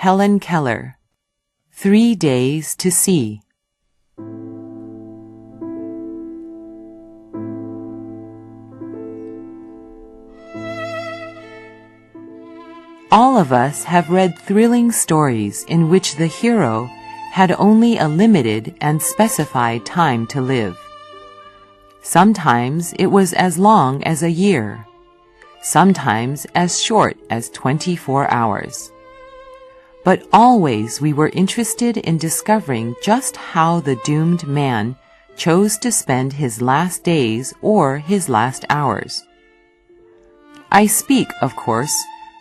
Hellen Keller, 3 Days to See. All of us have read thrilling stories in which the hero had only a limited and specified time to live. Sometimes it was as long as a year, sometimes as short as 24 hours. But always we were interested in discovering just how the doomed man chose to spend his last days or his last hours. I speak, of course,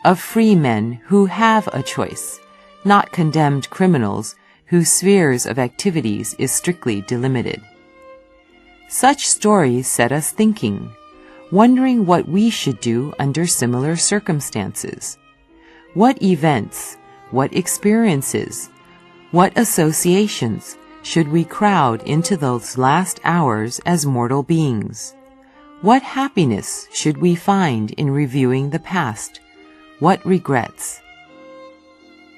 of free men who have a choice, not condemned criminals whose spheres of activities is strictly delimited. Such stories set us thinking, wondering what we should do under similar circumstances. What events, what experiences, what associations should we crowd into those last hours as mortal beings? What happiness should we find in reviewing the past? What regrets?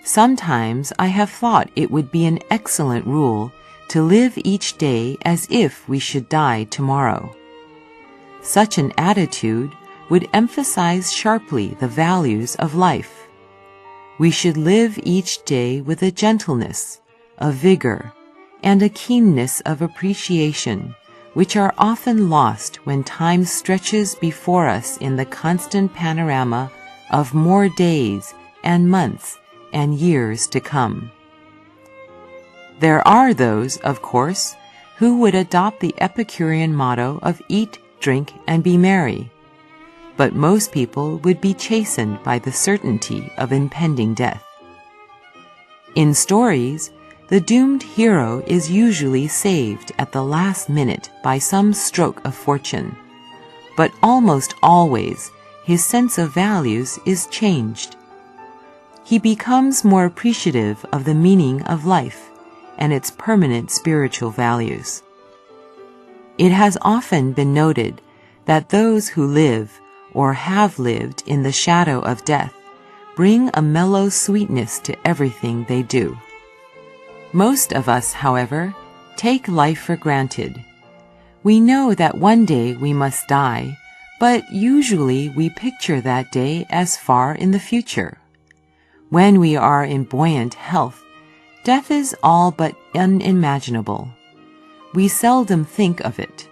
Sometimes I have thought it would be an excellent rule to live each day as if we should die tomorrow. Such an attitude would emphasize sharply the values of life. We should live each day with a gentleness, a vigor, and a keenness of appreciation which are often lost when time stretches before us in the constant panorama of more days and months and years to come. There are those, of course, who would adopt the Epicurean motto of eat, drink, and be merry, but most people would be chastened by the certainty of impending death. In stories, the doomed hero is usually saved at the last minute by some stroke of fortune, but almost always his sense of values is changed. He becomes more appreciative of the meaning of life and its permanent spiritual values. It has often been noted that those who live or have lived in the shadow of death bring a mellow sweetness to everything they do. Most of us, however, take life for granted. We know that one day we must die, but usually we picture that day as far in the future. When we are in buoyant health, death is all but unimaginable. We seldom think of it.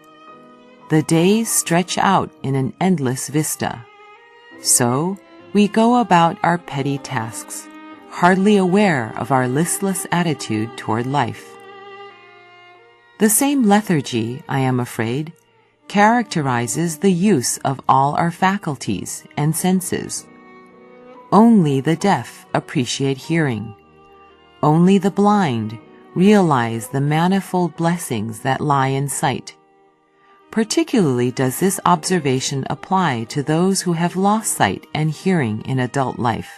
The days stretch out in an endless vista. So we go about our petty tasks, hardly aware of our listless attitude toward life. The same lethargy, I am afraid, characterizes the use of all our faculties and senses. Only the deaf appreciate hearing. Only the blind realize the manifold blessings that lie in sight. Particularly does this observation apply to those who have lost sight and hearing in adult life.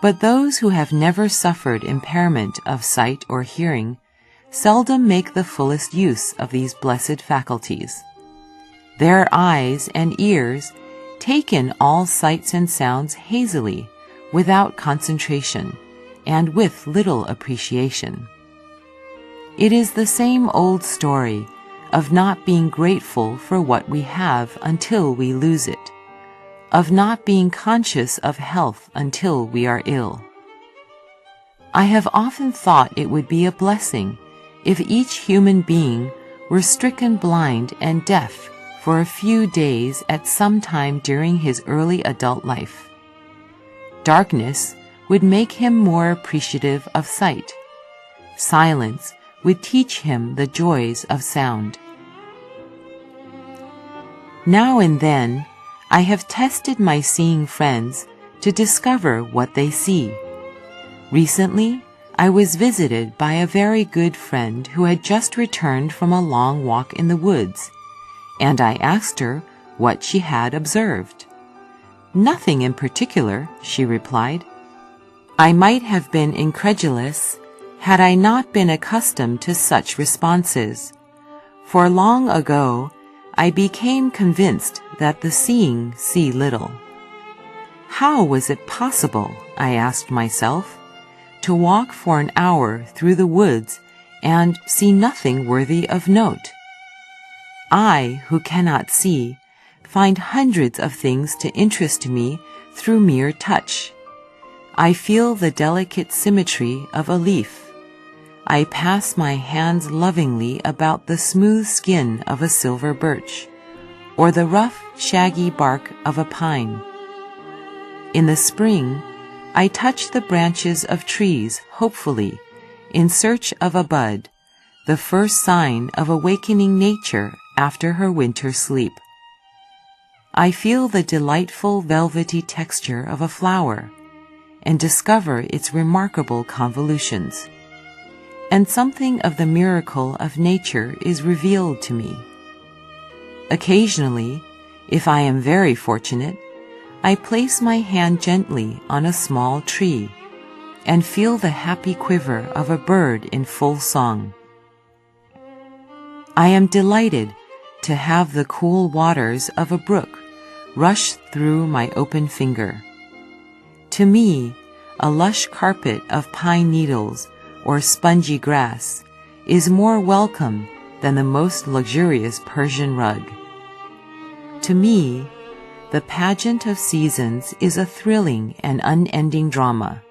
But those who have never suffered impairment of sight or hearing seldom make the fullest use of these blessed faculties. Their eyes and ears take in all sights and sounds hazily, without concentration, and with little appreciation. It is the same old story of not being grateful for what we have until we lose it, of not being conscious of health until we are ill. I have often thought it would be a blessing if each human being were stricken blind and deaf for a few days at some time during his early adult life. Darkness would make him more appreciative of sight. Silence would teach him the joys of sound. Now and then, I have tested my seeing friends to discover what they see. Recently, I was visited by a very good friend who had just returned from a long walk in the woods, and I asked her what she had observed. "Nothing in particular," she replied. I might have been incredulous had I not been accustomed to such responses, for long ago I became convinced that the seeing see little. How was it possible, I asked myself, to walk for an hour through the woods and see nothing worthy of note? I, who cannot see, find hundreds of things to interest me through mere touch. I feel the delicate symmetry of a leaf. I pass my hands lovingly about the smooth skin of a silver birch, or the rough, shaggy bark of a pine. In the spring, I touch the branches of trees hopefully, in search of a bud, the first sign of awakening nature after her winter sleep. I feel the delightful velvety texture of a flower, and discover its remarkable convolutions. And something of the miracle of nature is revealed to me. Occasionally, if I am very fortunate, I place my hand gently on a small tree and feel the happy quiver of a bird in full song. I am delighted to have the cool waters of a brook rush through my open finger. To me, a lush carpet of pine needles or spongy grass is more welcome than the most luxurious Persian rug. To me, the pageant of seasons is a thrilling and unending drama,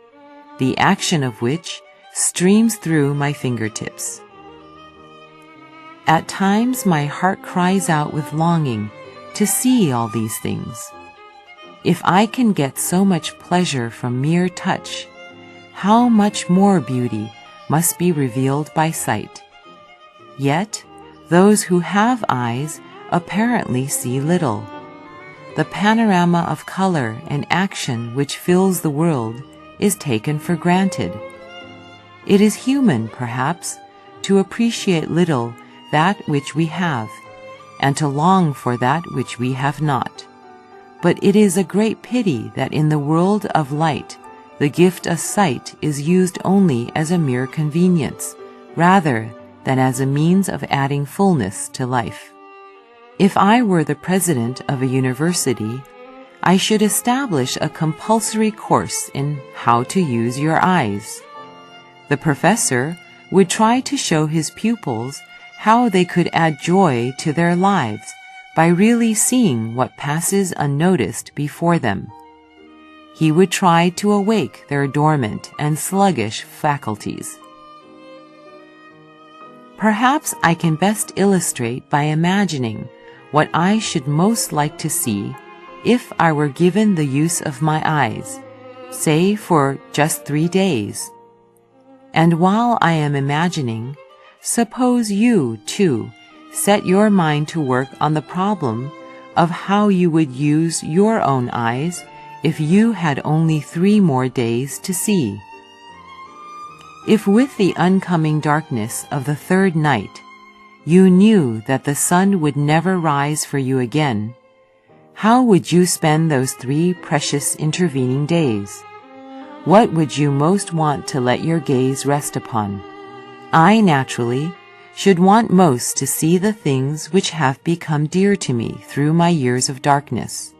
the action of which streams through my fingertips. At times my heart cries out with longing to see all these things. If I can get so much pleasure from mere touch, how much more beauty must be revealed by sight. Yet, those who have eyes apparently see little. The panorama of color and action which fills the world is taken for granted. It is human, perhaps, to appreciate little that which we have, and to long for that which we have not. But it is a great pity that in the world of light, the gift of sight is used only as a mere convenience, rather than as a means of adding fullness to life. If I were the president of a university, I should establish a compulsory course in how to use your eyes. The professor would try to show his pupils how they could add joy to their lives by really seeing what passes unnoticed before them. He would try to awake their dormant and sluggish faculties. Perhaps I can best illustrate by imagining what I should most like to see if I were given the use of my eyes, say for just 3 days. And while I am imagining, suppose you, too, set your mind to work on the problem of how you would use your own eyes if you had only 3 more days to see. If with the oncoming darkness of the 3rd night, you knew that the sun would never rise for you again, how would you spend those 3 precious intervening days? What would you most want to let your gaze rest upon? I, naturally, should want most to see the things which have become dear to me through my years of darkness.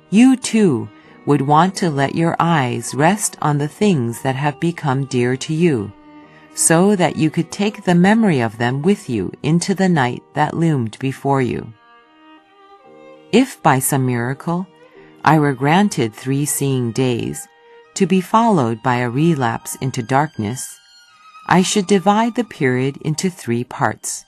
You, too, would want to let your eyes rest on the things that have become dear to you, so that you could take the memory of them with you into the night that loomed before you. If by some miracle I were granted 3 seeing days, to be followed by a relapse into darkness, I should divide the period into 3 parts.